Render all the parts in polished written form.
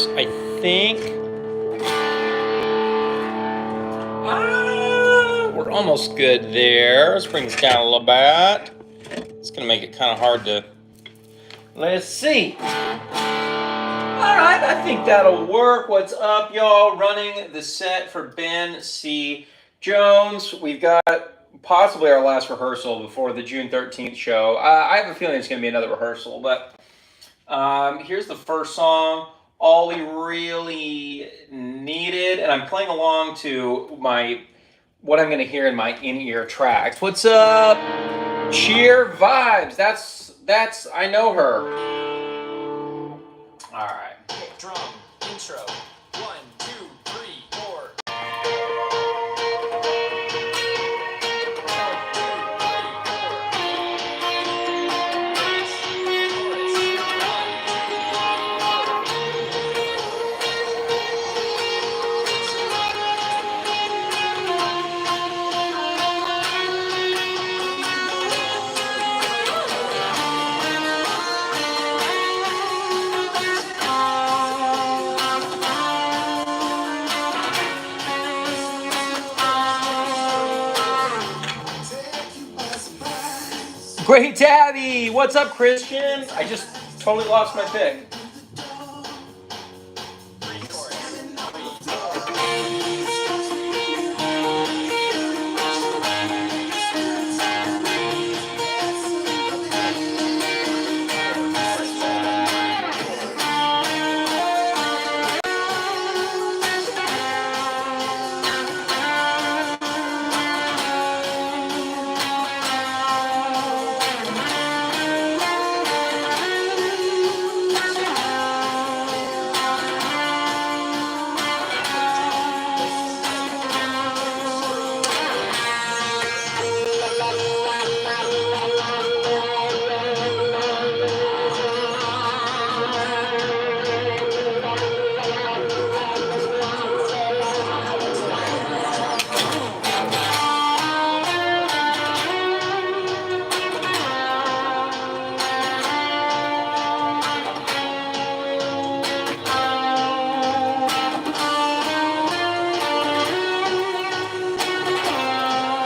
I think we're almost good there. Let's bring this down a little bit. It's gonna make it kind of hard to. Let's see. All right, I think that'll work. What's up, y'all? Running the set for Ben C. Jones. We've got possibly our last rehearsal before the June 13th show. I have a feeling it's going to be another rehearsal, but here's the first song, All We Really Needed, and I'm playing along to what I'm going to hear in my in-ear tracks. What's up? Cheer Vibes. That's I know her. All right. Drum intro. 1, 2, 3, 4. Great Tabby! What's up, Christian? I just totally lost my pick.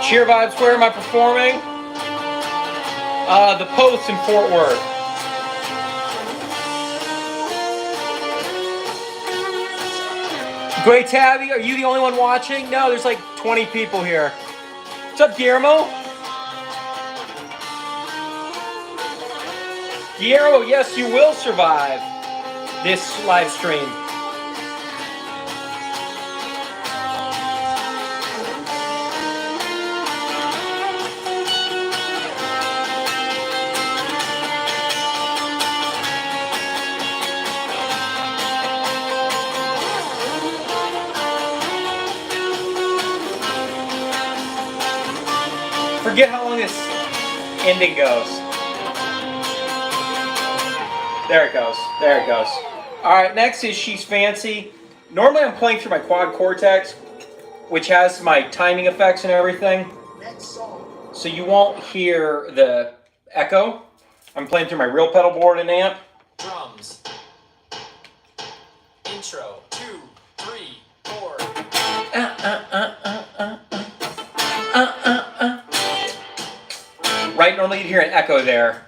Cheer Vibes, where am I performing? The Post in Fort Worth. Great Tabby, are you the only one watching? No, there's like 20 people here. What's up, Guillermo? Guillermo, yes, you will survive this live stream. Forget how long this ending goes. There it goes. There it goes. All right, next is She's Fancy. Normally I'm playing through my quad cortex, which has my timing effects and everything. So you won't hear the echo. I'm playing through my real pedal board and amp. Drums. Intro. 2, 3, 4. Right, normally you'd hear an echo there.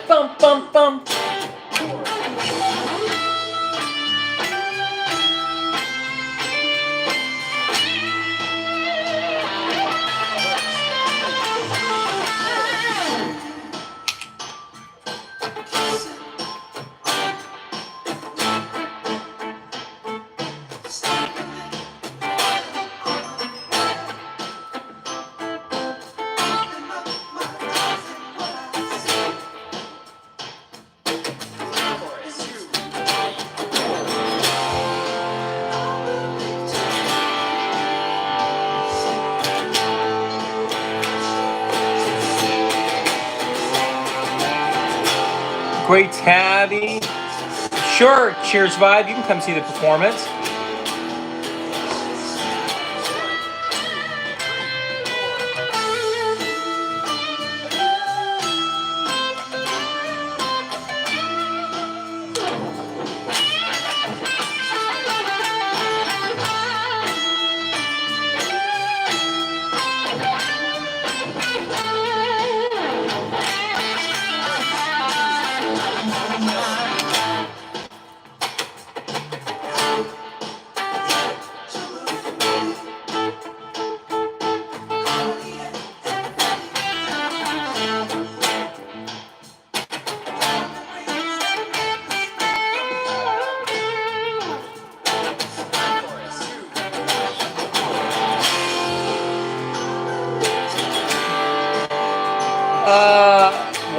Bum, bum, bum. Great Tabby. Sure, Cheers Vibe, you can come see the performance.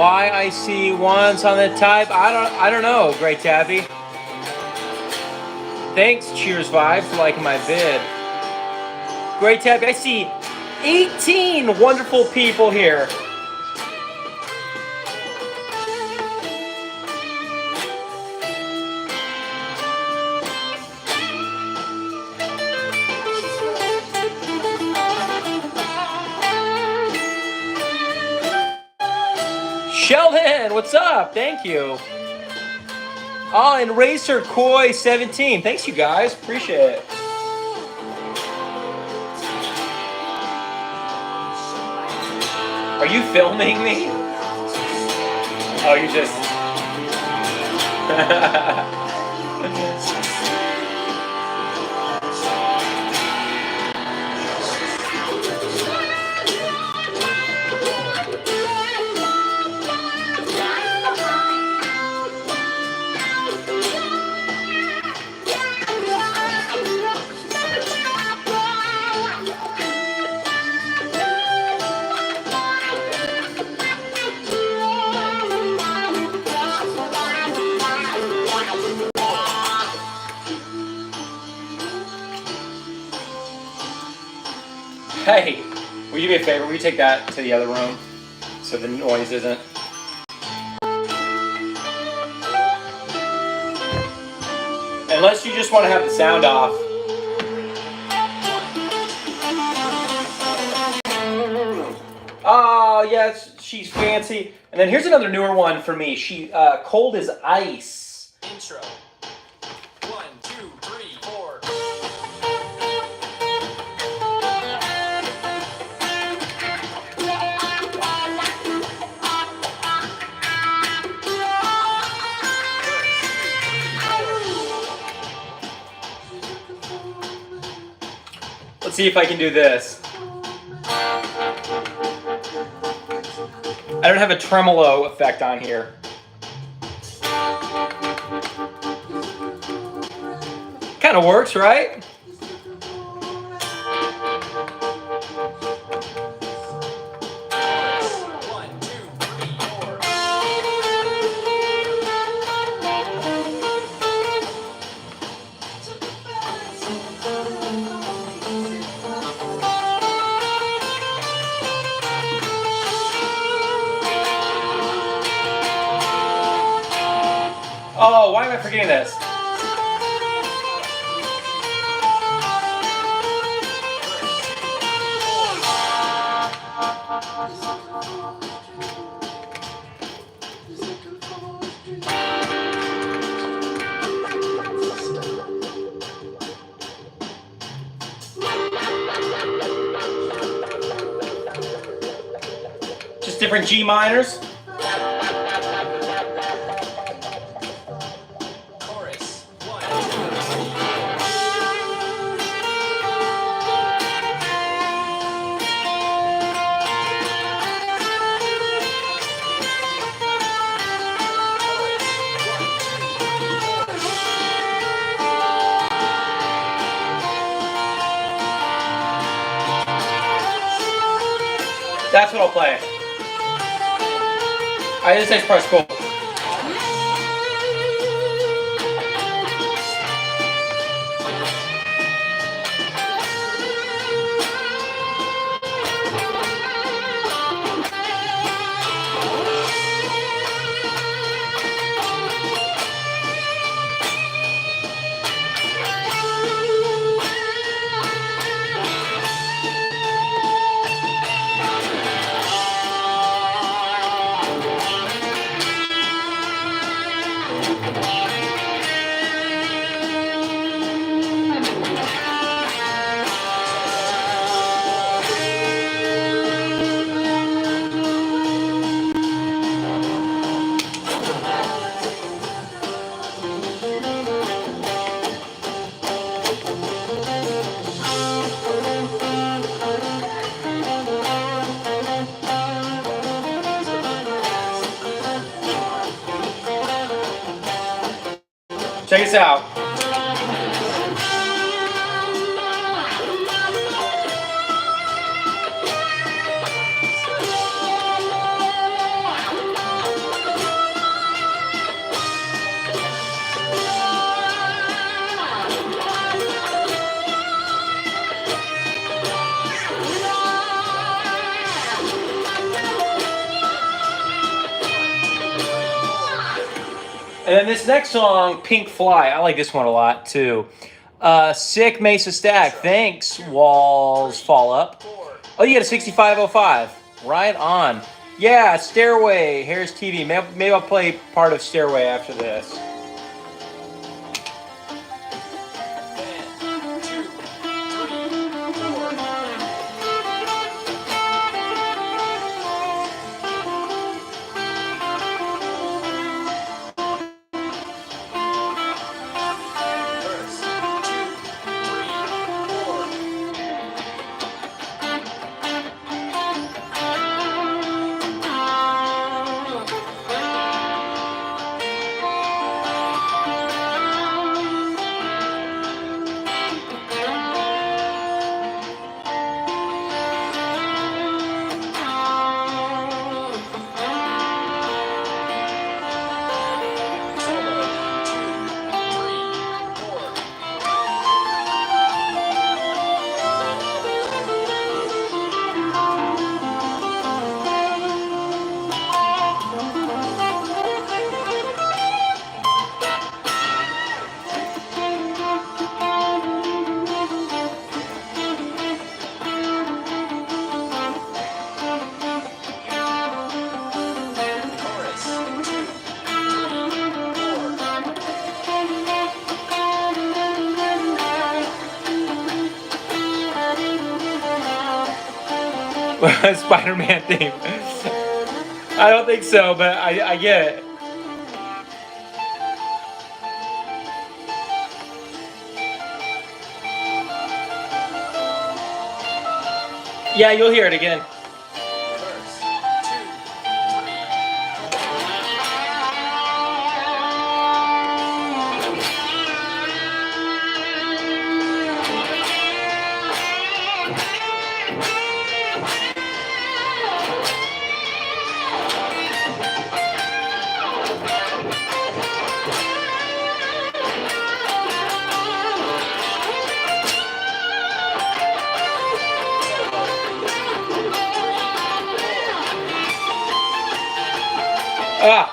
Why I see ones on the type? I don't know, Great Tabby. Thanks, Cheers Vibes, for liking my vid. Great Tabby, I see 18 wonderful people here. Sheldon, what's up? Thank you. Oh, and Racer Koi 17. Thanks, you guys. Appreciate it. Are you filming me? Oh, you just... Hey, will you do me a favor? Will you take that to the other room so the noise isn't... Unless you just want to have the sound off. Oh, yes, she's fancy. And then here's another newer one for me. She Cold as Ice. Intro. 1, 2, 3, 4. Let's see if I can do this. I don't have a tremolo effect on here. Kind of works, right? Oh, why am I forgetting this? Just different G minors. That's what I'll play. Alright, this next part's cool. Check this out. And then this next song, Pink Fly, I like this one a lot too. Sick Mesa Stack, thanks, Walls Fall Up. Oh, you got a 6505, right on. Yeah, Stairway, Harris TV. Maybe I'll play part of Stairway after this. Spider-Man theme. I don't think so, but I get it. Yeah, you'll hear it again. Ah.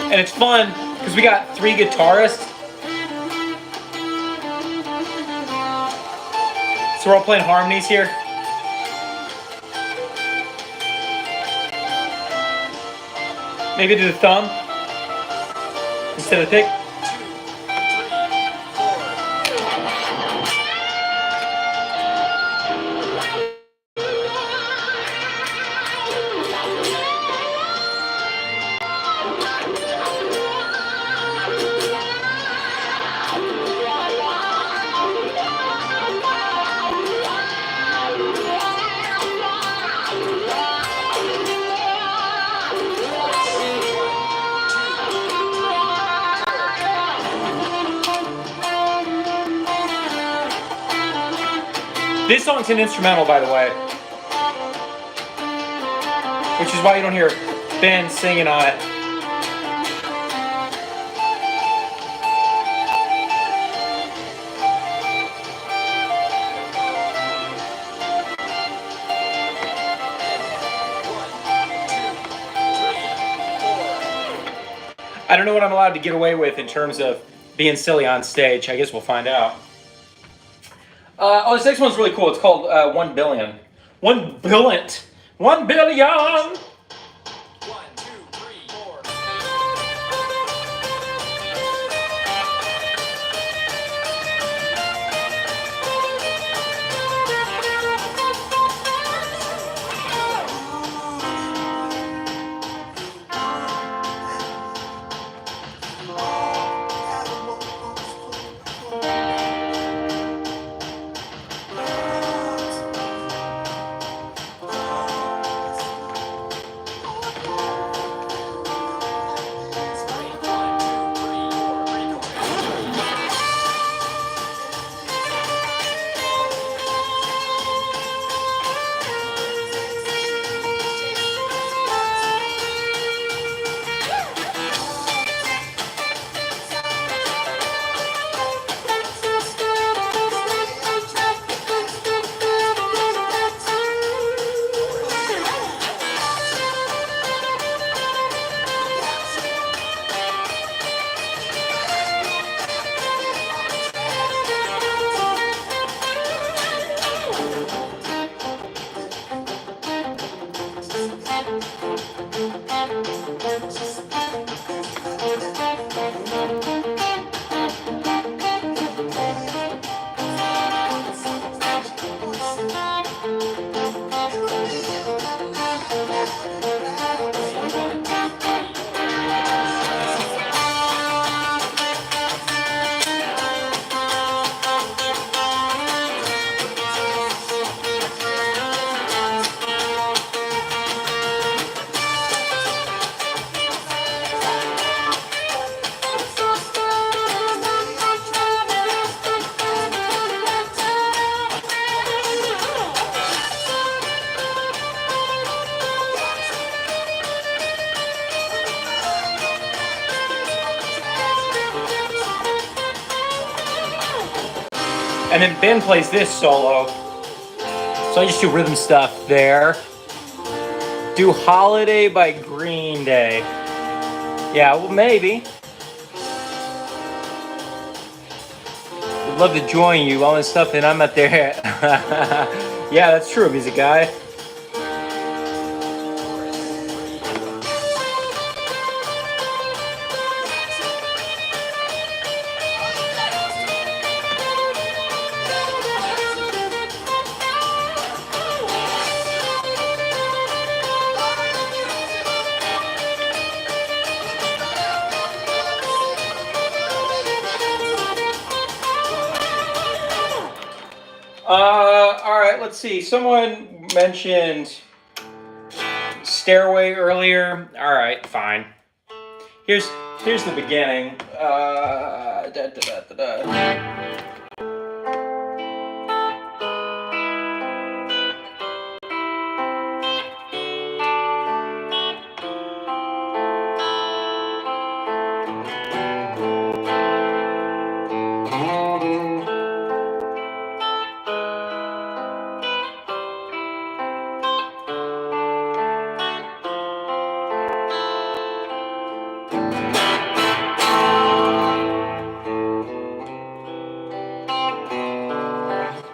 And it's fun because we got 3 guitarists. So we're all playing harmonies here. Maybe do the thumb instead of the pick. This song's an instrumental, by the way, which is why you don't hear Ben singing on it. I don't know what I'm allowed to get away with in terms of being silly on stage. I guess we'll find out. This next one's really cool. It's called 1 Billion. 1 billion. 1 billion! And then Ben plays this solo. So I just do rhythm stuff there. Do Holiday by Green Day. Yeah, well, maybe. Would love to join you, all this stuff, and I'm not there. Yeah, that's true, music guy. All right, let's see. Someone mentioned Stairway earlier. All right, fine. Here's the beginning. Da, da, da, da, da.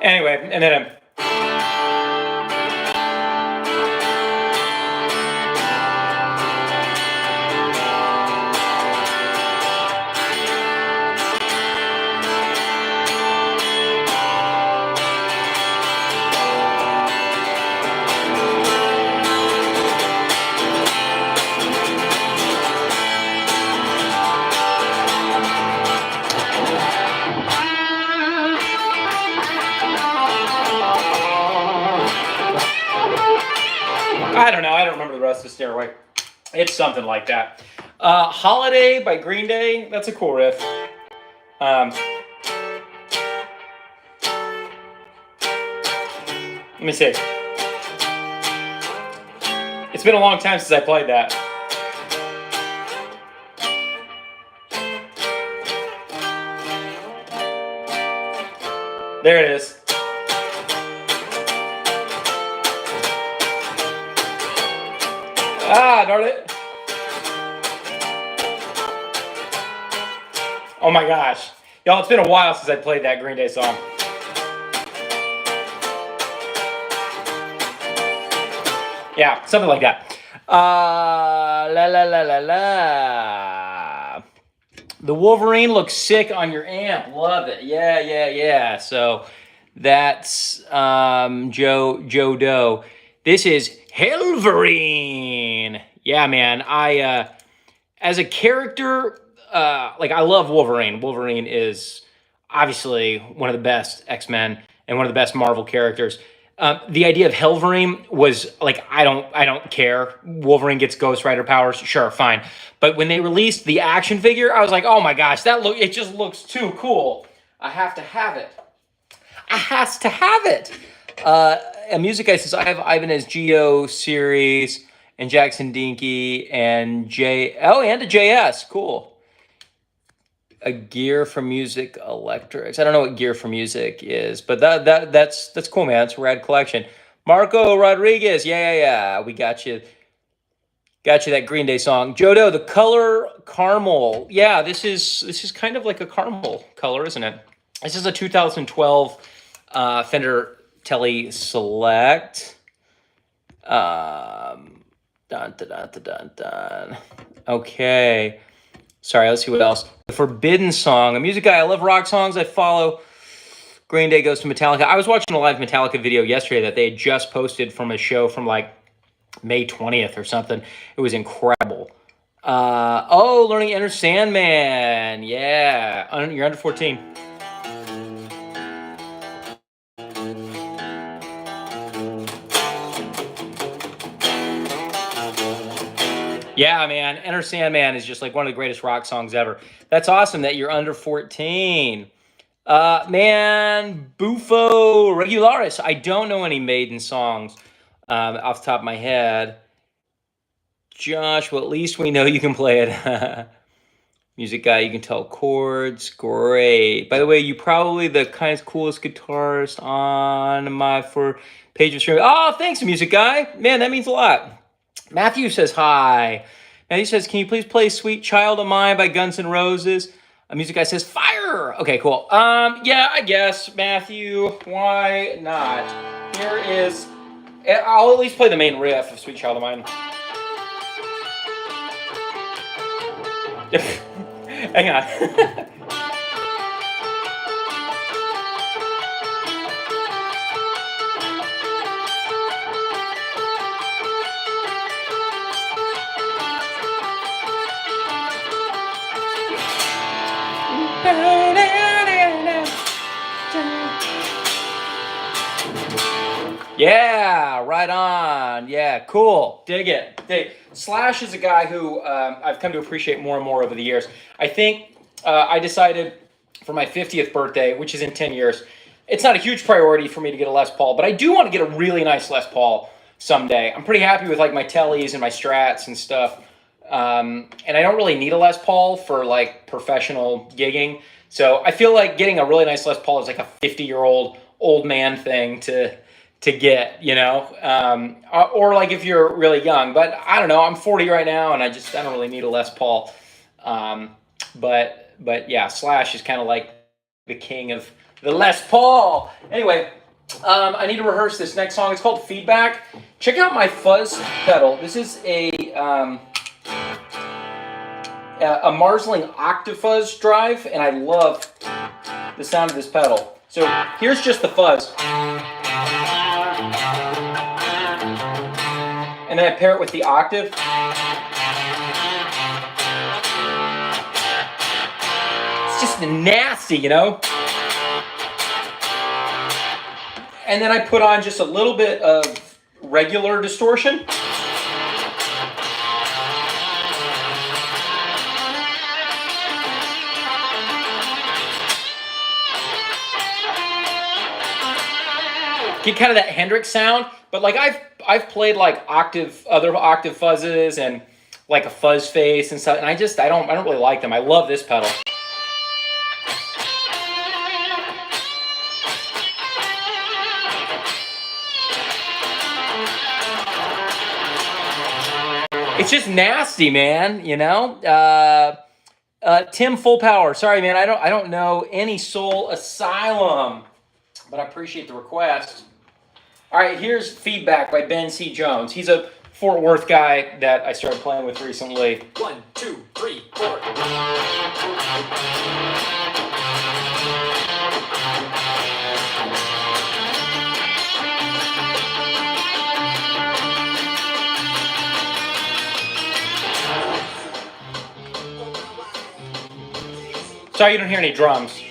Anyway, and then I don't know. I don't remember the rest of Stairway. It's something like that. Holiday by Green Day. That's a cool riff. Let me see. It's been a long time since I played that. There it is. Ah, darn it. Oh my gosh. Y'all, it's been a while since I played that Green Day song. Yeah, something like that. La la la la la. The Wolverine looks sick on your amp. Love it. Yeah. So that's Joe Doe. This is Helverine. Yeah, man. I as a character, I love Wolverine. Wolverine is obviously one of the best X-Men and one of the best Marvel characters. The idea of Helverine was like, I don't care. Wolverine gets Ghost Rider powers, sure, fine. But when they released the action figure, I was like, oh my gosh, it just looks too cool. I have to have it. I has to have it. A music guy says I have Ibanez Geo series and Jackson Dinky and and a JS. Cool. A Gear for Music Electrics. I don't know what Gear for Music is, but that's cool, man. It's a rad collection. Marco Rodriguez. Yeah. We got you. Got you that Green Day song. Jodo, the color caramel. Yeah, this is kind of like a caramel color, isn't it? This is a 2012 Fender Tele Select. Dun. Okay. Sorry, let's see what else. The Forbidden Song. A music guy. I love rock songs. I follow. Green Day goes to Metallica. I was watching a live Metallica video yesterday that they had just posted from a show from like May 20th or something. It was incredible. Learning Enter Sandman. Yeah. You're under 14. Yeah, man. Enter Sandman is just like one of the greatest rock songs ever. That's awesome that you're under 14. Man, Bufo Regularis. I don't know any Maiden songs off the top of my head. Josh, well, at least we know you can play it. Music guy, you can tell chords. Great. By the way, you probably the kind of coolest guitarist on my for page of stream. Oh, thanks, music guy. Man, that means a lot. Matthew says hi. Matthew says, can you please play Sweet Child of Mine by Guns N' Roses? A music guy says, fire. Okay, cool. Yeah, I guess, Matthew. Why not? Here is, I'll at least play the main riff of Sweet Child of Mine. Hang on. Yeah, right on. Yeah, cool. Dig it. Slash is a guy who I've come to appreciate more and more over the years. I think I decided for my 50th birthday, which is in 10 years, it's not a huge priority for me to get a Les Paul, but I do want to get a really nice Les Paul someday. I'm pretty happy with like my Tellys and my Strats and stuff. And I don't really need a Les Paul for like professional gigging. So I feel like getting a really nice Les Paul is like a 50-year-old old man thing to get, you know, or like if you're really young. But I don't know. I'm 40 right now, and I don't really need a Les Paul. But yeah, Slash is kind of like the king of the Les Paul. Anyway, I need to rehearse this next song. It's called Feedback. Check out my fuzz pedal. This is a Marsling Octafuzz drive, and I love the sound of this pedal. So here's just the fuzz. And then I pair it with the octave. It's just nasty, you know? And then I put on just a little bit of regular distortion. Get kind of that Hendrix sound, but like I've played like other octave fuzzes and like a fuzz face and stuff, and I don't really like them. I love this pedal. It's just nasty, man, you know? Tim Full Power. Sorry, man, I don't know any Soul Asylum, but I appreciate the request. All right, here's Feedback by Ben C. Jones. He's a Fort Worth guy that I started playing with recently. 1, 2, 3, 4. Sorry you don't hear any drums.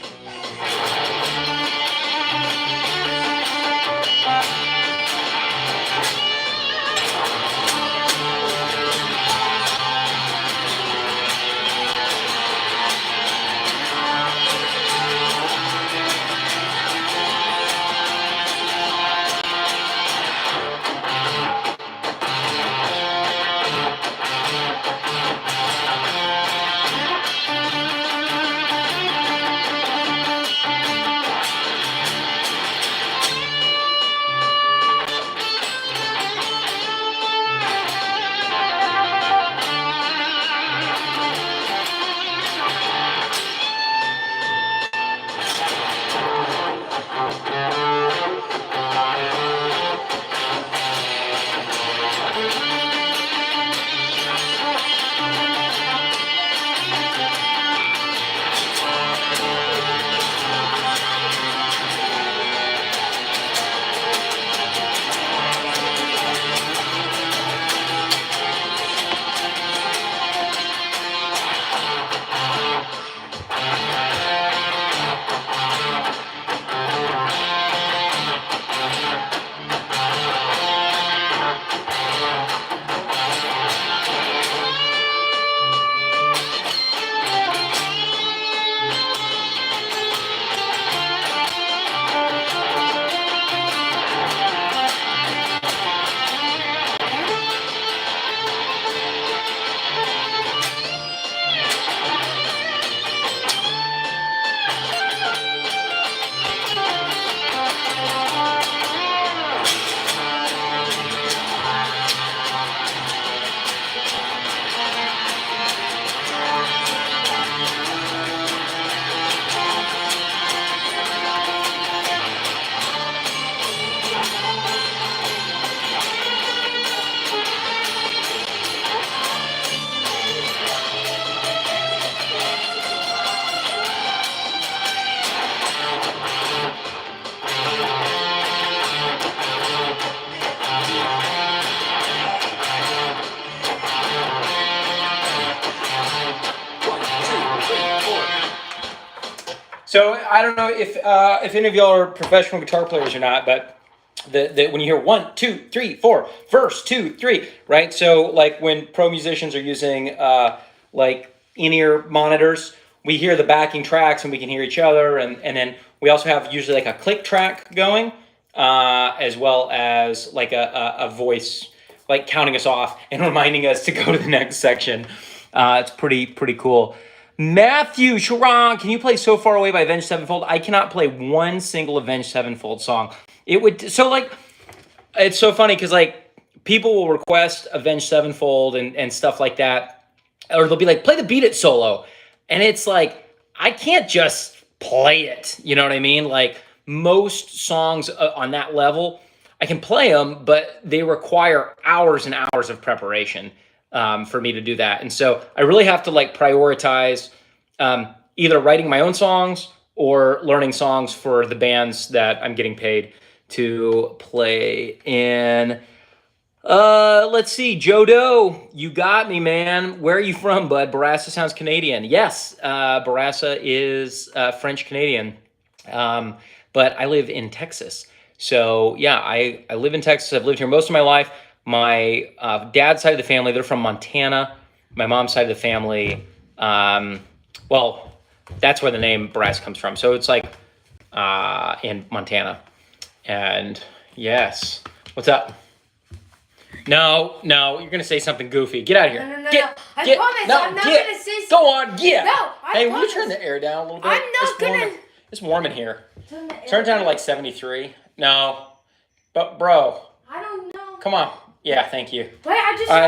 So I don't know if any of y'all are professional guitar players or not, but when you hear 1, 2, 3, 4, verse 2, 3, right? So like when pro musicians are using like in-ear monitors, we hear the backing tracks and we can hear each other, and then we also have usually like a click track going, as well as like a voice like counting us off and reminding us to go to the next section. It's pretty cool. Matthew Sharon, can you play "So Far Away" by Avenged Sevenfold? I cannot play one single Avenged Sevenfold song. It would so like it's so funny because like people will request Avenged Sevenfold and stuff like that, or they'll be like, play the Beat It solo, and it's like I can't just play it. You know what I mean? Like most songs on that level, I can play them, but they require hours and hours of preparation for me to do that. And so I really have to like prioritize either writing my own songs or learning songs for the bands that I'm getting paid to play in. Let's see. Joe Doe, you got me, man. Where are you from, bud? Bourassa sounds Canadian. Yes, Bourassa is French Canadian. But I live in Texas. So yeah, I live in Texas. I've lived here most of my life. My dad's side of the family, they're from Montana. My mom's side of the family, well, that's where the name Bourassa comes from. So it's like in Montana. And yes, what's up? No, you're gonna say something goofy. Get out of here. No. I promise, I'm not gonna say something. Go on, get. No, Hey, will you turn the air down a little bit? I'm not gonna. It's warm in here. Turn it down to like 73. No, but bro. I don't know. Come on. Yeah, thank you. Wait, I just. No.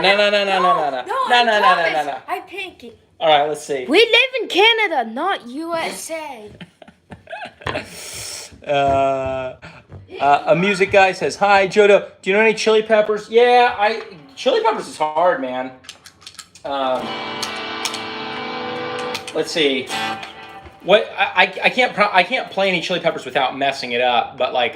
No. I pinky. All right, let's see. We live in Canada, not USA. A music guy says, hi, Jodo. Do you know any Chili Peppers? Yeah, Chili Peppers is hard, man. Let's see. What I can't play any Chili Peppers without messing it up, but like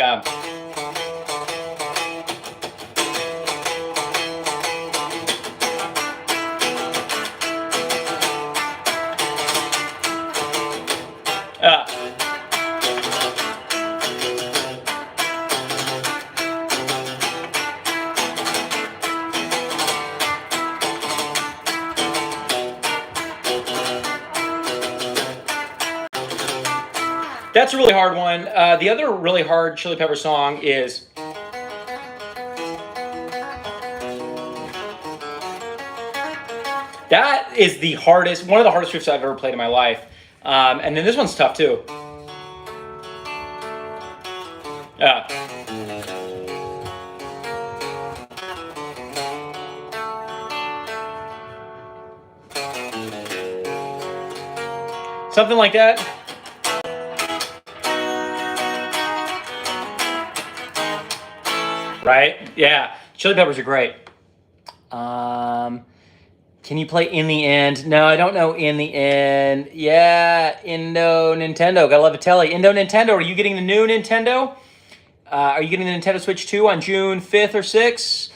that's a really hard one. The other really hard Chili Pepper song is that is the hardest, one of the hardest riffs I've ever played in my life. And then this one's tough too. Something like that. Right? Yeah. Chili Peppers are great. Can you play In the End? No, I don't know In the End. Yeah, Indo Nintendo. Gotta love a telly. Indo Nintendo, are you getting the new Nintendo? Are you getting the Nintendo Switch 2 on June 5th or 6th?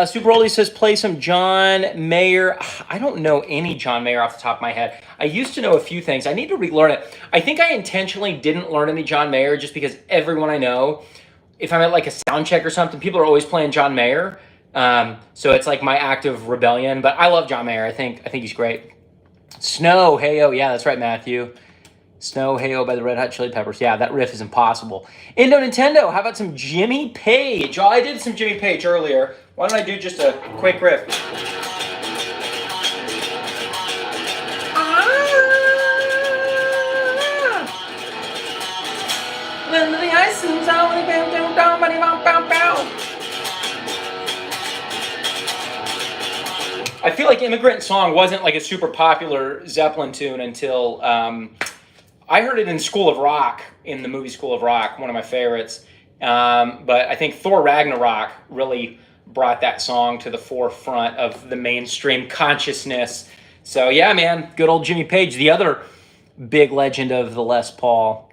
Super Oldie says play some John Mayer. I don't know any John Mayer off the top of my head. I used to know a few things. I need to relearn it. I think I intentionally didn't learn any John Mayer just because everyone I know, if I'm at like a sound check or something, people are always playing John Mayer. So it's like my act of rebellion, but I love John Mayer. I think he's great. Snow, Hey-O. Yeah, that's right, Matthew. Snow, Hey-O by the Red Hot Chili Peppers. Yeah, that riff is impossible. Indo Nintendo, how about some Jimmy Page? Oh, I did some Jimmy Page earlier. Why don't I do just a quick riff? I feel like Immigrant Song wasn't like a super popular Zeppelin tune until I heard it in School of Rock, in the movie School of Rock, one of my favorites. But I think Thor Ragnarok really brought that song to the forefront of the mainstream consciousness. So yeah, man, good old Jimmy Page, the other big legend of the Les Paul.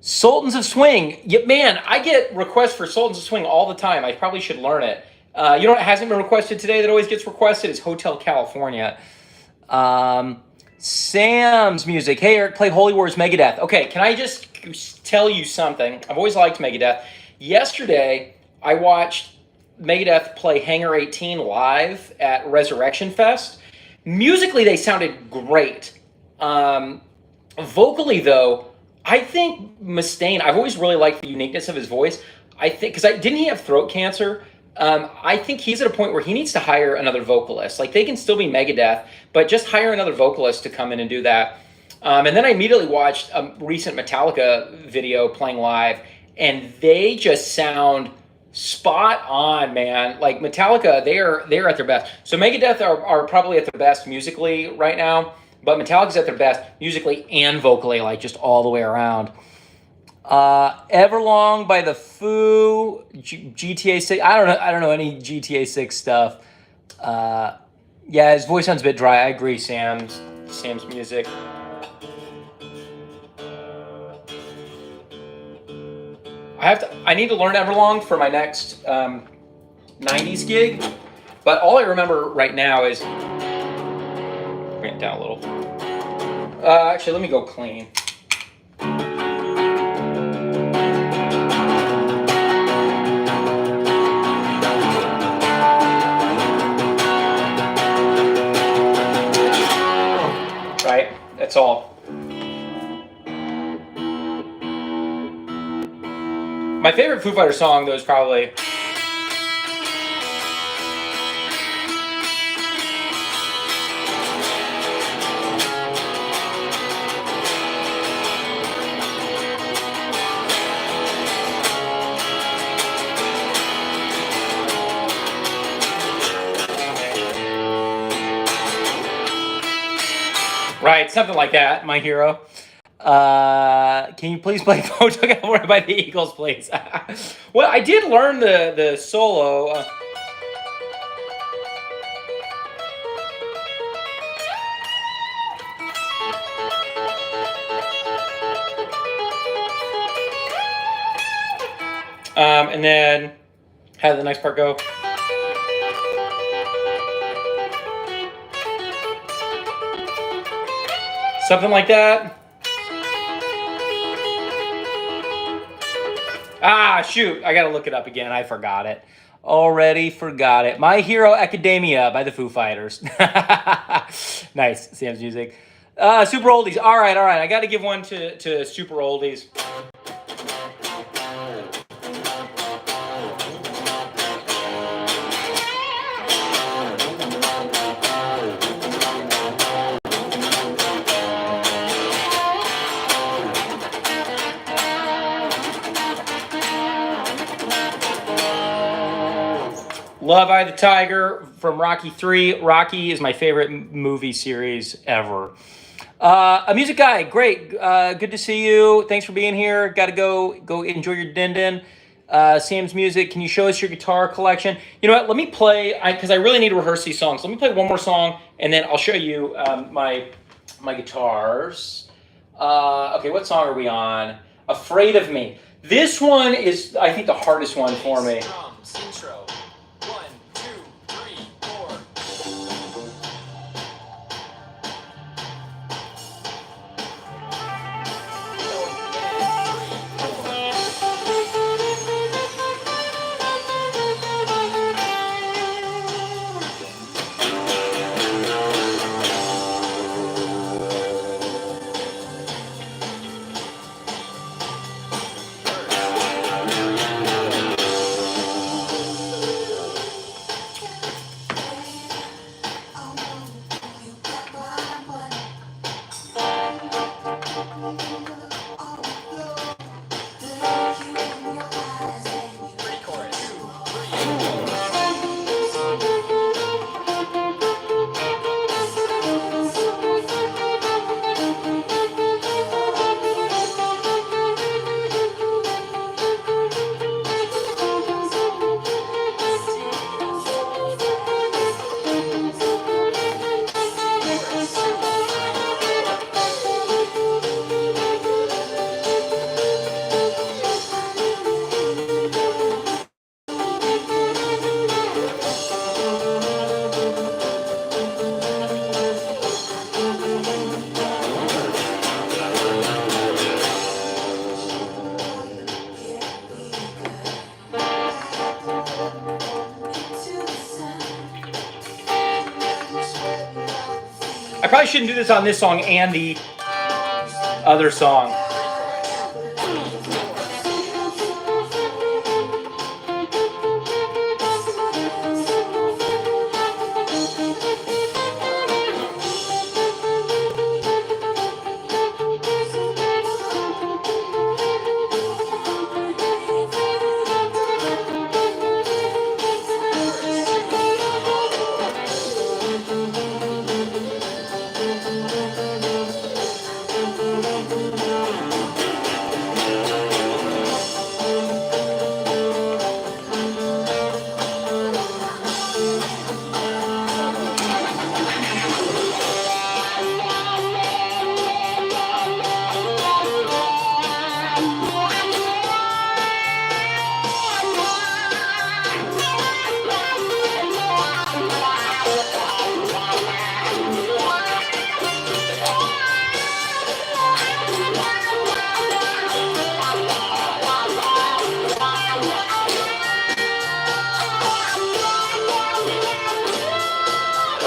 Sultans of Swing. Yeah, man, I get requests for Sultans of Swing all the time. I probably should learn it. You know what hasn't been requested today that always gets requested is Hotel California. Sam's music. Hey, Eric, play Holy Wars Megadeth. Okay, can I just tell you something? I've always liked Megadeth. Yesterday, I watched Megadeth play Hangar 18 live at Resurrection Fest. Musically, they sounded great. Vocally, though, I think Mustaine, I've always really liked the uniqueness of his voice. I think, because didn't he have throat cancer? I think he's at a point where he needs to hire another vocalist. Like, they can still be Megadeth, but just hire another vocalist to come in and do that. And then I immediately watched a recent Metallica video playing live, and they just sound spot on, man. Like, Metallica, they're at their best. So Megadeth are probably at their best musically right now, but Metallica's at their best musically and vocally, like just all the way around. Everlong by the Foo, GTA 6. I don't know any GTA 6 stuff. Yeah, his voice sounds a bit dry. I agree, Sam's music. I need to learn Everlong for my next 90s gig, but all I remember right now is bring it down a little. Actually, let me go clean. Right, that's all. My favorite Foo Fighters song, though, is probably right, something like that. My Hero. Can you please play Photo Cowboy by the Eagles, please? Well, I did learn the solo. And then how did the next part go? Something like that. Ah, shoot. I gotta look it up again. I forgot it. Already forgot it. My Hero Academia by the Foo Fighters. Nice. Sam's music. Super Oldies. All right. I gotta give one to Super Oldies. Love Eye the Tiger from Rocky 3. Rocky is my favorite movie series ever. A music guy, great. Good to see you. Thanks for being here. Got to go enjoy your din-din. Sam's music. Can you show us your guitar collection? You know what? Let me play, because I really need to rehearse these songs. Let me play one more song, and then I'll show you my guitars. Okay, what song are we on? Afraid of Me. This one is, I think, the hardest one for me. Drums, intro. 1, 2, 3, 4. I probably shouldn't do this on this song and the other song.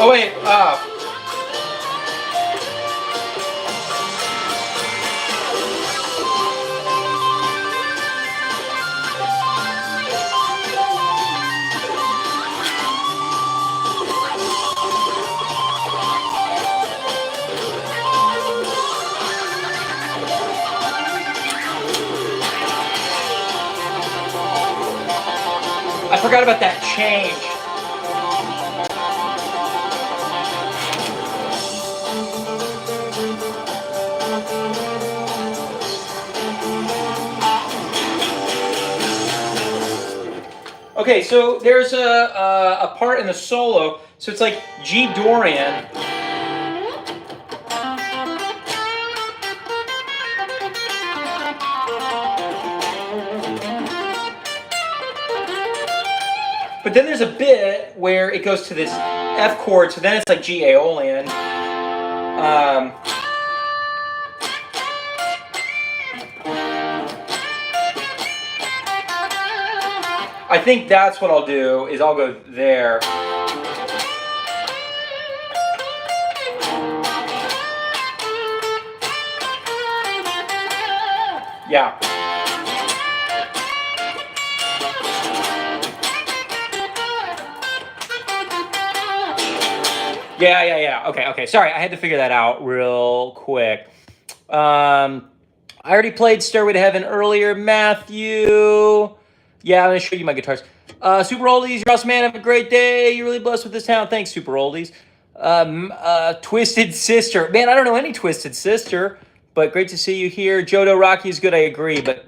Oh wait, I forgot about that change. Okay, so there's a part in the solo, so it's like G Dorian. But then there's a bit where it goes to this F chord, so then it's like G Aeolian. I think that's what I'll do, is I'll go there. Yeah. Yeah. Okay. Sorry, I had to figure that out real quick. I already played Stairway to Heaven earlier, Matthew. Yeah, I'm going to show you my guitars. Super Oldies, you're awesome, man. Have a great day. You're really blessed with this town. Thanks, Super Oldies. Twisted Sister. Man, I don't know any Twisted Sister, but great to see you here. Jodo, Rocky is good, I agree, but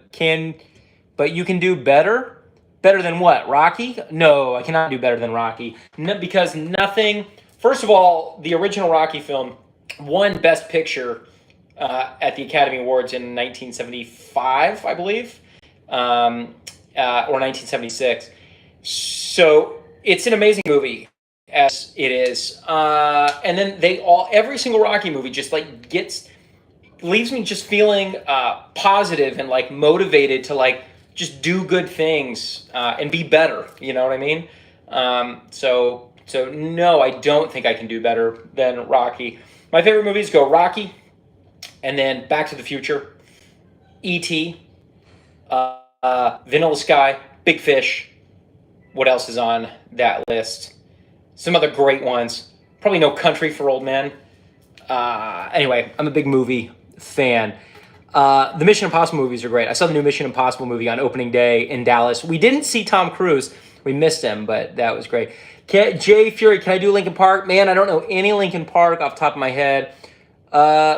you can do better? Better than what? Rocky? No, I cannot do better than Rocky. No, because nothing... First of all, the original Rocky film won Best Picture at the Academy Awards in 1975, I believe, or 1976. So it's an amazing movie, as it is. And then every single Rocky movie just like leaves me just feeling positive and like motivated to like just do good things and be better. You know what I mean? So no, I don't think I can do better than Rocky. My favorite movies go Rocky, and then Back to the Future, E.T., Vanilla Sky, Big Fish. What else is on that list? Some other great ones. Probably No Country for Old Men. Anyway, I'm a big movie fan. The Mission Impossible movies are great. I saw the new Mission Impossible movie on opening day in Dallas. We didn't see Tom Cruise. We missed him, but that was great. Jay Fury, can I do Linkin Park? Man, I don't know any Linkin Park off the top of my head.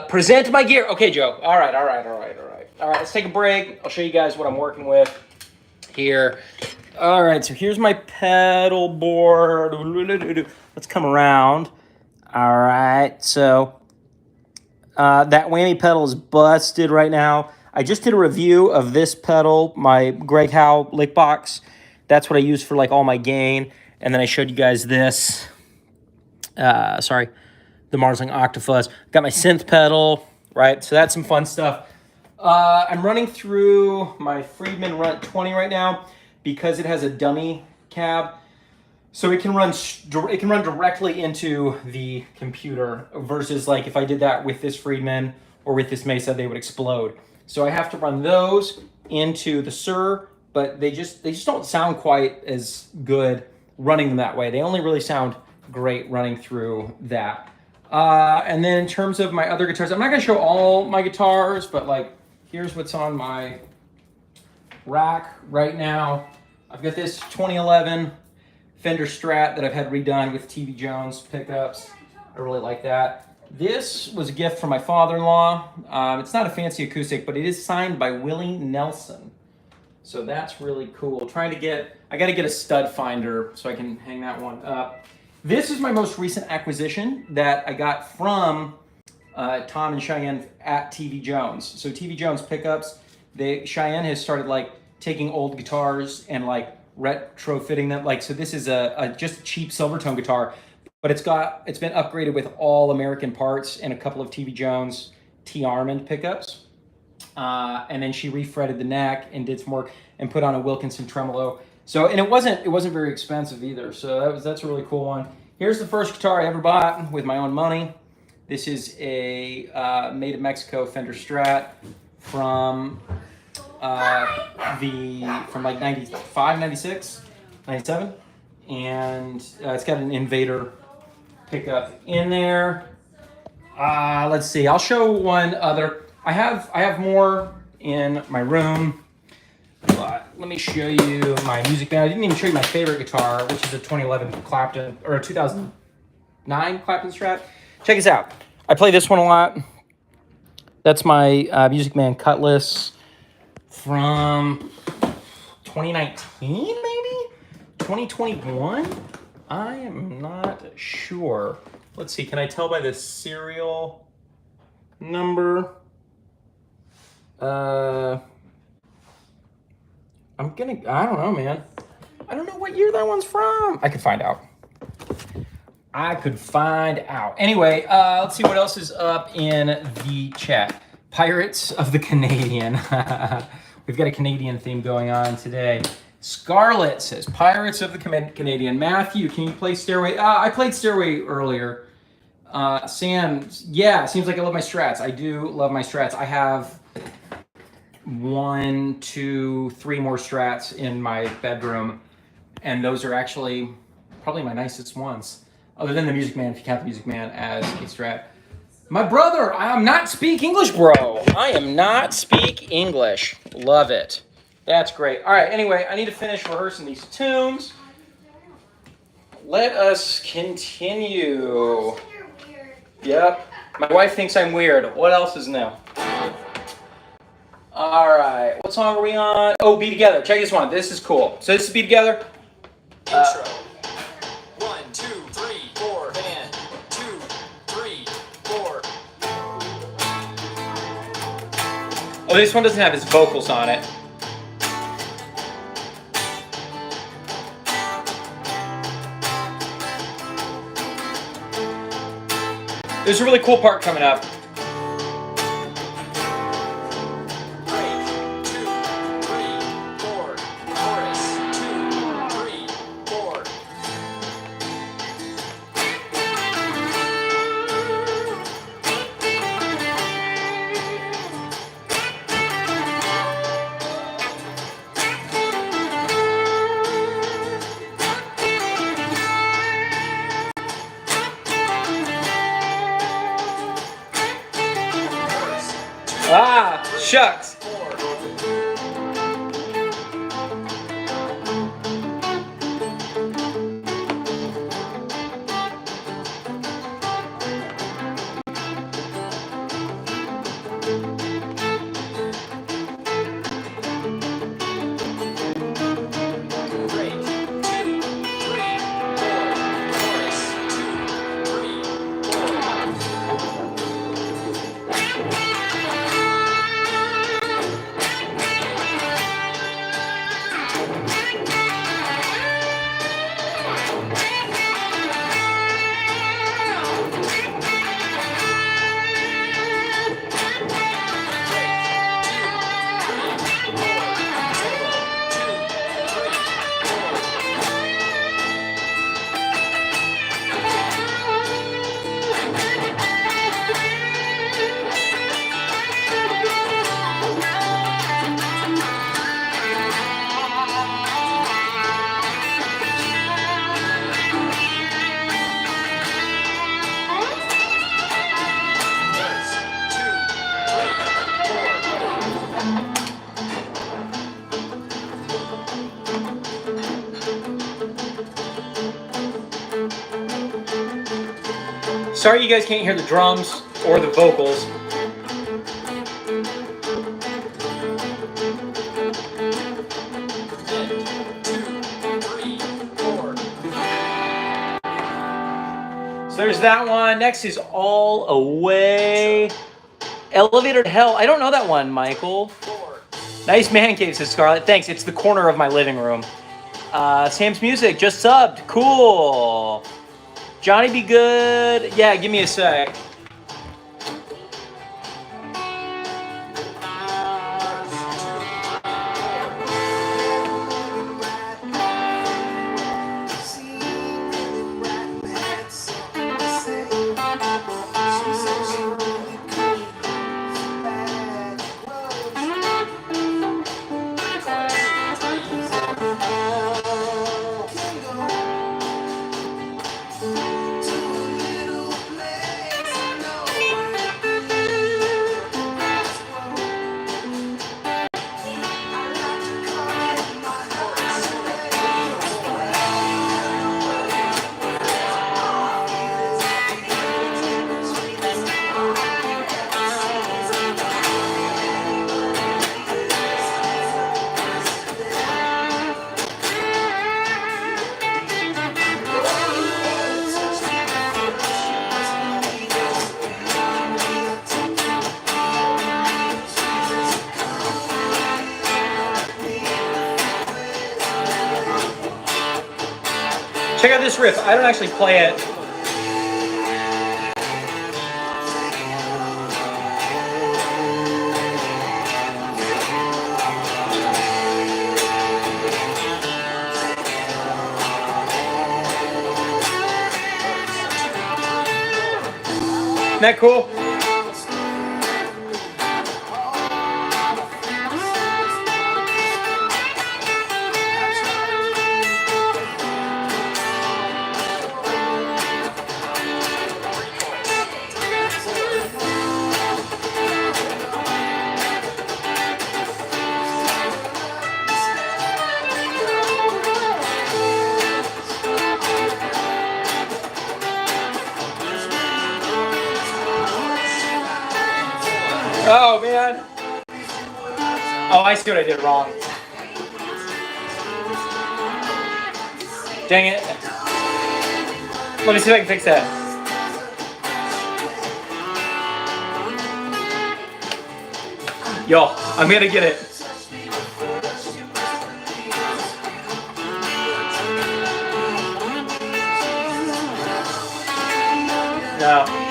Present my gear. Okay, Joe. All right. All right, let's take a break. I'll show you guys what I'm working with here. All right, so here's my pedal board. Let's come around. All right, so that whammy pedal is busted right now. I just did a review of this pedal, my Greg Howe lick box. That's what I use for like all my gain. And then I showed you guys this. The Marsling Octafuzz. Got my synth pedal, right? So that's some fun stuff. I'm running through my Friedman Runt 20 right now because it has a dummy cab. So it can run directly into the computer versus like if I did that with this Friedman or with this Mesa, they would explode. So I have to run those into the SIR, but they just don't sound quite as good running them that way. They only really sound great running through that. And then in terms of my other guitars, I'm not going to show all my guitars, but like here's what's on my rack right now. I've got this 2011 Fender Strat that I've had redone with TV Jones pickups. I really like that. This was a gift from my father-in-law. It's not a fancy acoustic, but it is signed by Willie Nelson. So that's really cool. I got to get a stud finder so I can hang that one up. This is my most recent acquisition that I got from Tom and Cheyenne at TV Jones. So TV Jones pickups, Cheyenne has started like taking old guitars and like retrofitting them. Like, so this is a just cheap Silvertone guitar, but it's been upgraded with all American parts and a couple of TV Jones T Armand pickups. And then she refretted the neck and did some work and put on a Wilkinson tremolo. So, and it wasn't very expensive either. So that's a really cool one. Here's the first guitar I ever bought with my own money. This is a made in Mexico Fender Strat from like 95, 96, 97. And it's got an Invader pickup in there. Let's see, I'll show one other. I have more in my room. But let me show you my music band. I didn't even show you my favorite guitar, which is a 2011 Clapton, or a 2009 Clapton Strat. Check this out. I play this one a lot. That's my Music Man Cutlass from 2019, maybe? 2021? I am not sure. Let's see, can I tell by the serial number? I don't know, man. I don't know what year that one's from. I could find out. Anyway, let's see what else is up in the chat. Pirates of the Canadian. We've got a Canadian theme going on today. Scarlett says, Pirates of the Canadian. Matthew, can you play Stairway? I played Stairway earlier. Sam, yeah, seems like I love my Strats. I do love my Strats. I have 1, 2, 3 more Strats in my bedroom, and those are actually probably my nicest ones, other than the Music Man, if you count the Music Man as a Strat. My brother, I am not speak English, bro. I am not speak English. Love it. That's great. All right, anyway, I need to finish rehearsing these tunes. Let us continue. Yep. My wife thinks I'm weird. What else is new? All right. What song are we on? Oh, Be Together. Check this one. This is cool. So this is Be Together. Intro. 1, 2, 3, 4. And 2, 3, 4. Oh, this one doesn't have his vocals on it. There's a really cool part coming up. Ah, shucks. Sorry you guys can't hear the drums or the vocals. 2, 3, 4. So there's that one. Next is All Away. Elevator to Hell. I don't know that one, Michael. 4. Nice man cave, says Scarlett. Thanks. It's the corner of my living room. Sam's Music just subbed. Cool. Johnny Be Good. Yeah, give me a sec. Check out this riff. I don't actually play it. Isn't that cool? Oh, man. Oh, I see what I did wrong. Dang it. Let me see if I can fix that. Yo, I'm gonna get it. No.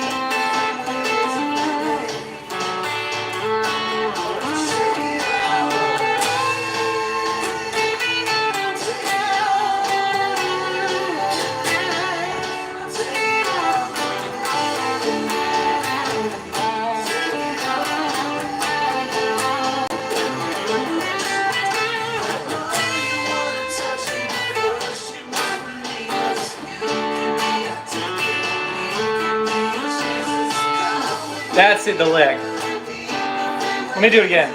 That's it, the lick. Let me do it again.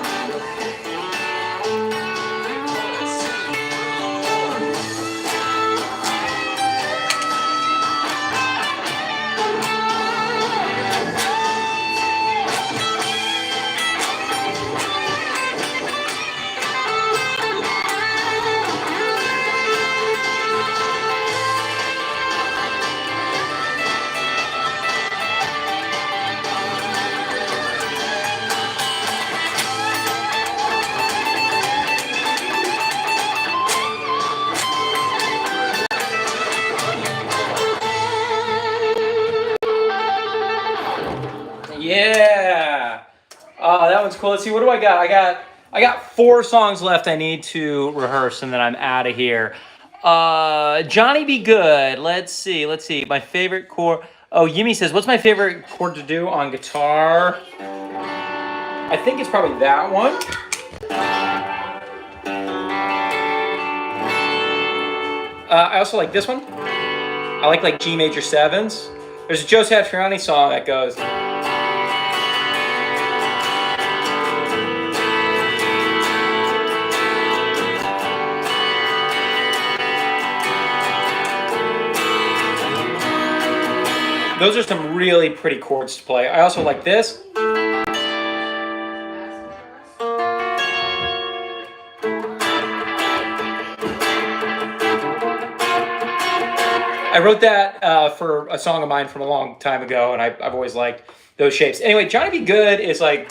Yeah. That one's cool. Let's see, what do I got? I got 4 songs left I need to rehearse, and then I'm out of here. Johnny Be Good. Let's see. My favorite chord. Oh, Yimi says, what's my favorite chord to do on guitar? I think it's probably that one. I also like this one. I like G major 7s. There's a Joe Satriani song that goes. Those are some really pretty chords to play. I also like this. I wrote that for a song of mine from a long time ago, and I've always liked those shapes. Anyway, Johnny Be Good is like...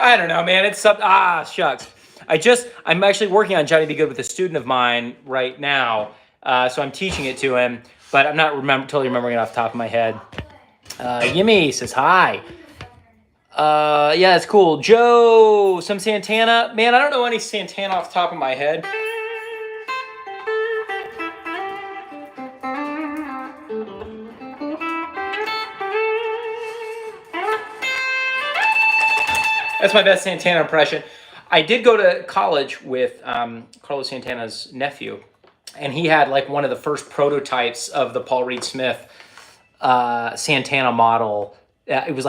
I don't know, man. It's something... shucks. I'm actually working on Johnny Be Good with a student of mine right now, so I'm teaching it to him, but I'm not totally remembering it off the top of my head. Yimmy says hi. Yeah, it's cool. Joe, some Santana. Man, I don't know any Santana off the top of my head. That's my best Santana impression. I did go to college with Carlos Santana's nephew, and he had like one of the first prototypes of the Paul Reed Smith Santana model. It was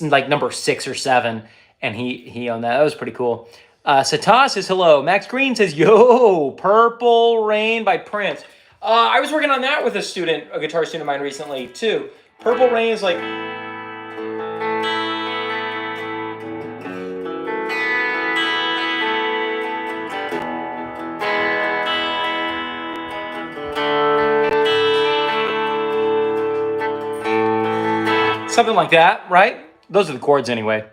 like number 6 or 7, and he owned that. That was pretty cool. Sata says hello. Max Green says yo. Purple Rain by Prince. I was working on that with a guitar student of mine recently too. Purple Rain is like... something like that, right? Those are the chords anyway.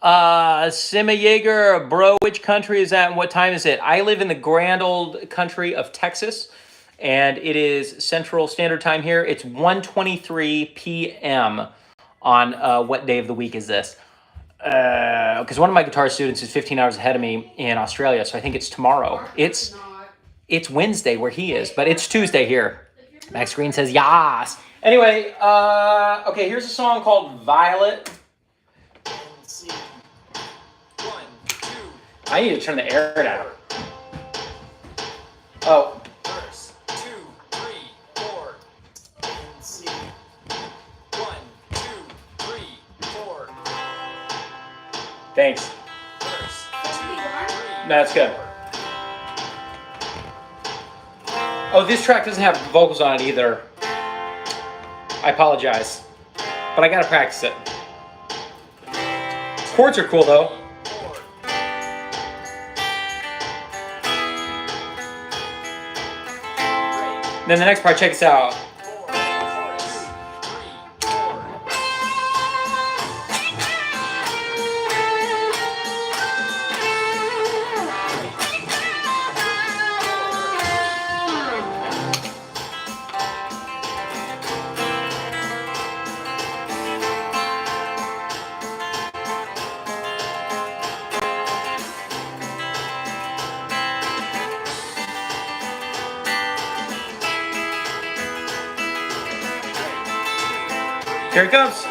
Sima Yeager, bro, which country is that and what time is it? I live in the grand old country of Texas, and it is Central Standard Time here. It's 1:23 p.m. on what day of the week is this? Because one of my guitar students is 15 hours ahead of me in Australia, so I think it's tomorrow. It's Wednesday where he is, but it's Tuesday here. Max Green says yas. Anyway, okay, here's a song called Violet. C. 1, 2. I need to turn the air down. Oh. Verse 2, 3, 4. C. 1, 2, 3, 4. Thanks. Verse 2, 3. That's good. Oh, this track doesn't have vocals on it either. I apologize, but I gotta practice it. Chords are cool though. Then the next part, check this out. Here it comes.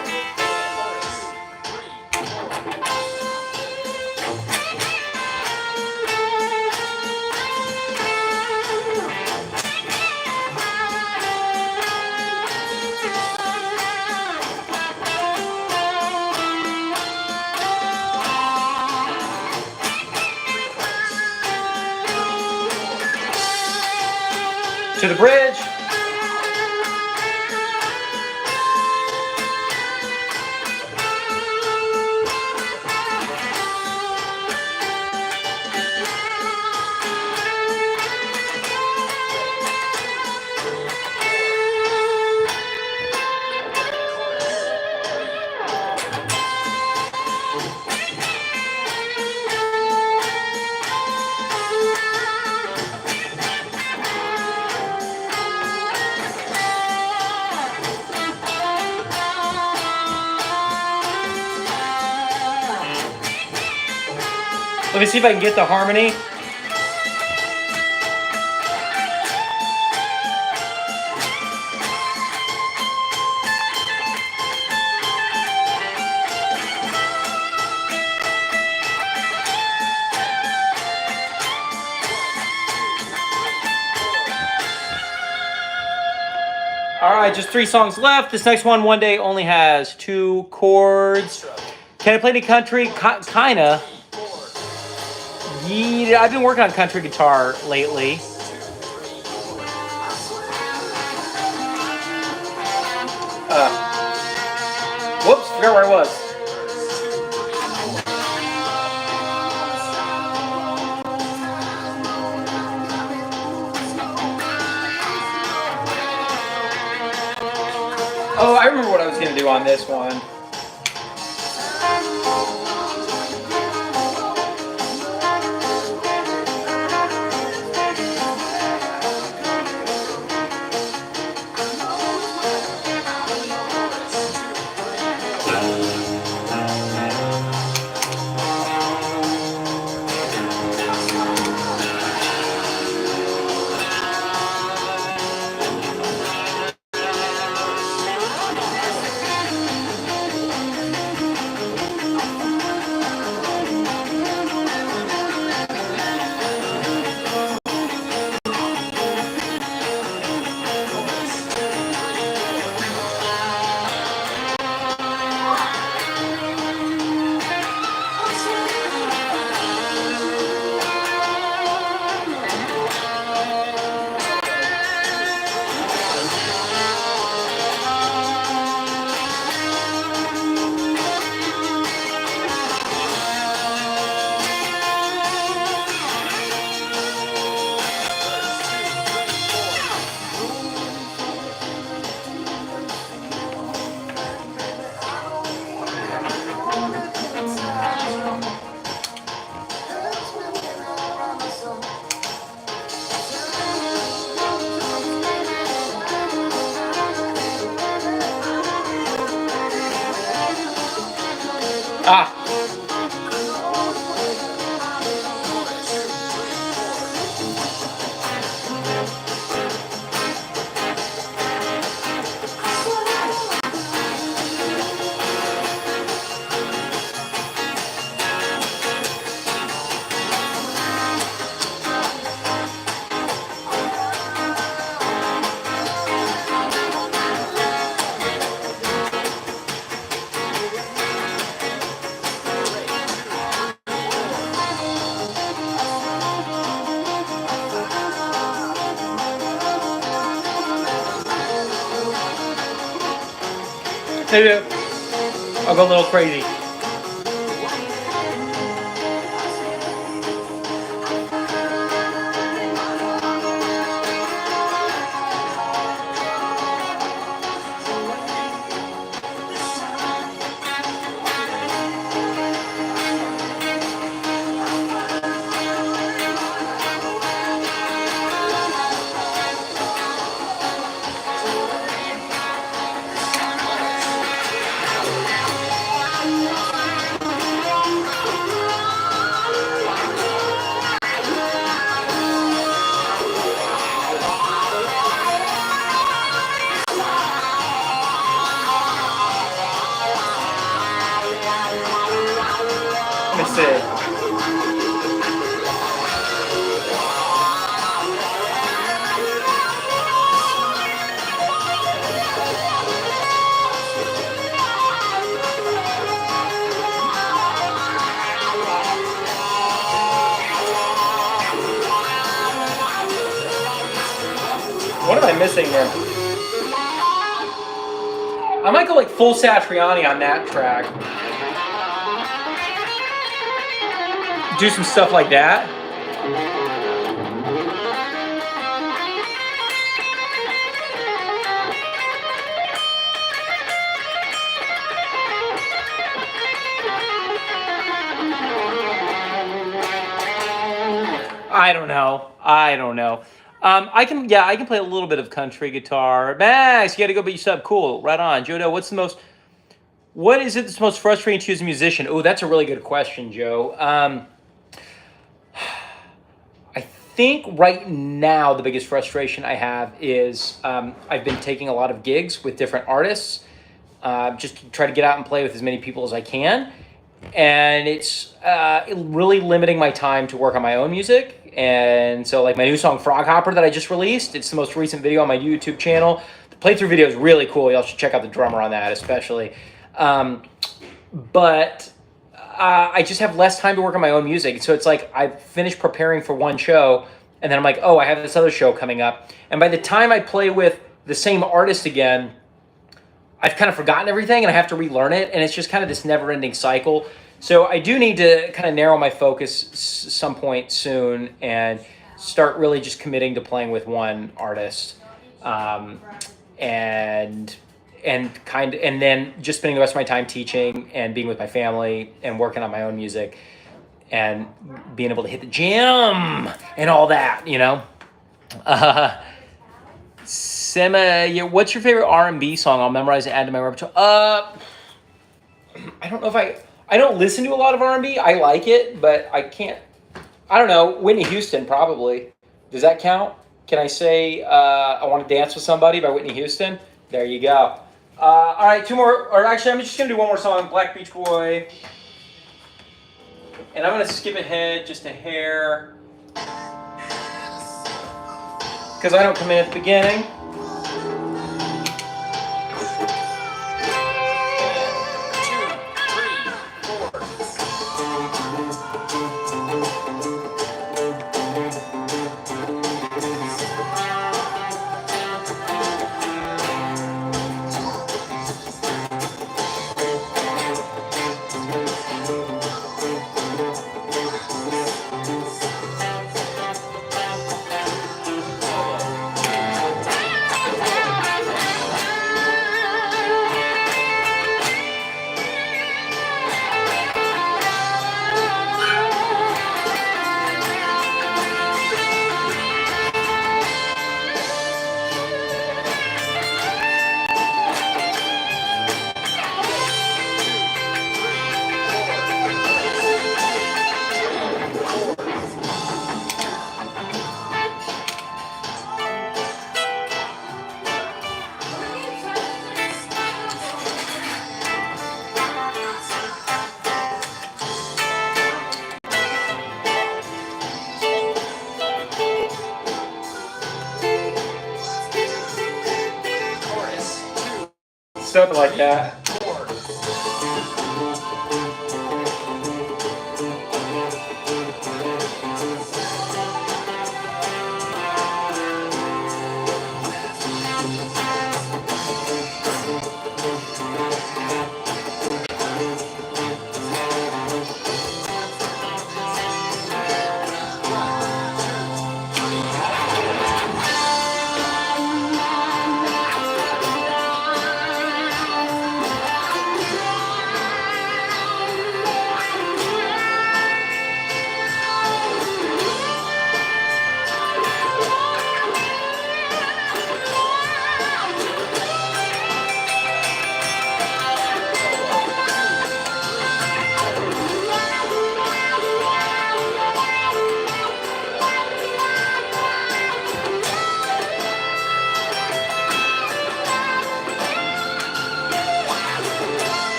To the bridge. Let me see if I can get the harmony. All right, just 3 songs left. This next one day only has 2 chords. Can I play any country? Kinda. Yeah, I've been working on country guitar lately. Whoops, forgot where I was. Oh, I remember what I was going to do on this one. Ah. Maybe I'll go a little crazy. Let me see. What am I missing here? I might go like full Satriani on that track. Do some stuff like that. I don't know. I can play a little bit of country guitar. Max, you got to go, but you sub. Cool. Right on. Joe, what is it that's most frustrating to you as a musician? Oh, that's a really good question, Joe. I think right now the biggest frustration I have is I've been taking a lot of gigs with different artists just to try to get out and play with as many people as I can. And it's really limiting my time to work on my own music. And so like my new song Frog Hopper that I just released, it's the most recent video on my YouTube channel. The playthrough video is really cool. Y'all should check out the drummer on that especially. But I just have less time to work on my own music. So it's like I finish preparing for one show, and then I'm like, oh, I have this other show coming up. And by the time I play with the same artist again, I've kind of forgotten everything and I have to relearn it. And it's just kind of this never ending cycle. So I do need to kind of narrow my focus some point soon and start really just committing to playing with one artist. And and then just spending the rest of my time teaching and being with my family and working on my own music and being able to hit the gym and all that, you know. Sema, yeah, what's your favorite R&B song? I'll memorize and add to my repertoire. I don't know if I don't listen to a lot of R&B. I like it, but I can't. I don't know. Whitney Houston, probably. Does that count? Can I say I Want to Dance with Somebody by Whitney Houston? There you go. All right, two more. Or actually, I'm just going to do one more song, Black Beach Boy. And I'm going to skip ahead just a hair. Because I don't come in at the beginning. Something like that.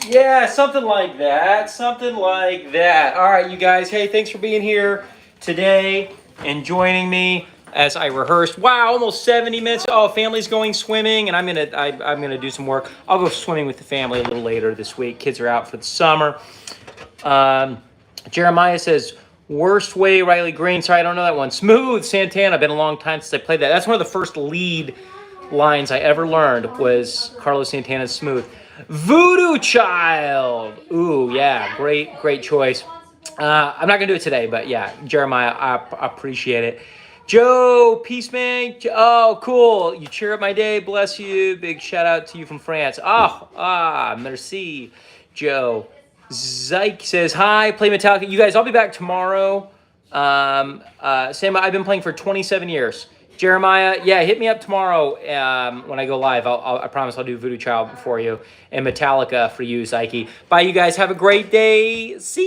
Yeah, something like that. Something like that. All right, you guys. Hey, thanks for being here today and joining me as I rehearsed. Wow, almost 70 minutes. Oh, family's going swimming, and I'm gonna do some work. I'll go swimming with the family a little later this week. Kids are out for the summer. Jeremiah says, worst way, Riley Green. Sorry, I don't know that one. Smooth Santana. Been a long time since I played that. That's one of the first lead lines I ever learned was Carlos Santana's Smooth. Voodoo Child. Ooh, yeah, great choice. I'm not gonna do it today, but yeah, Jeremiah, I appreciate it. Joe, peace man. Oh, cool. You cheer up my day. Bless you. Big shout out to you from France. Merci, Joe. Zyke says, hi, play Metallica. You guys, I'll be back tomorrow. Sam, I've been playing for 27 years. Jeremiah, yeah, hit me up tomorrow when I go live. I promise I'll do Voodoo Child for you and Metallica for you, Psyche. Bye, you guys. Have a great day. See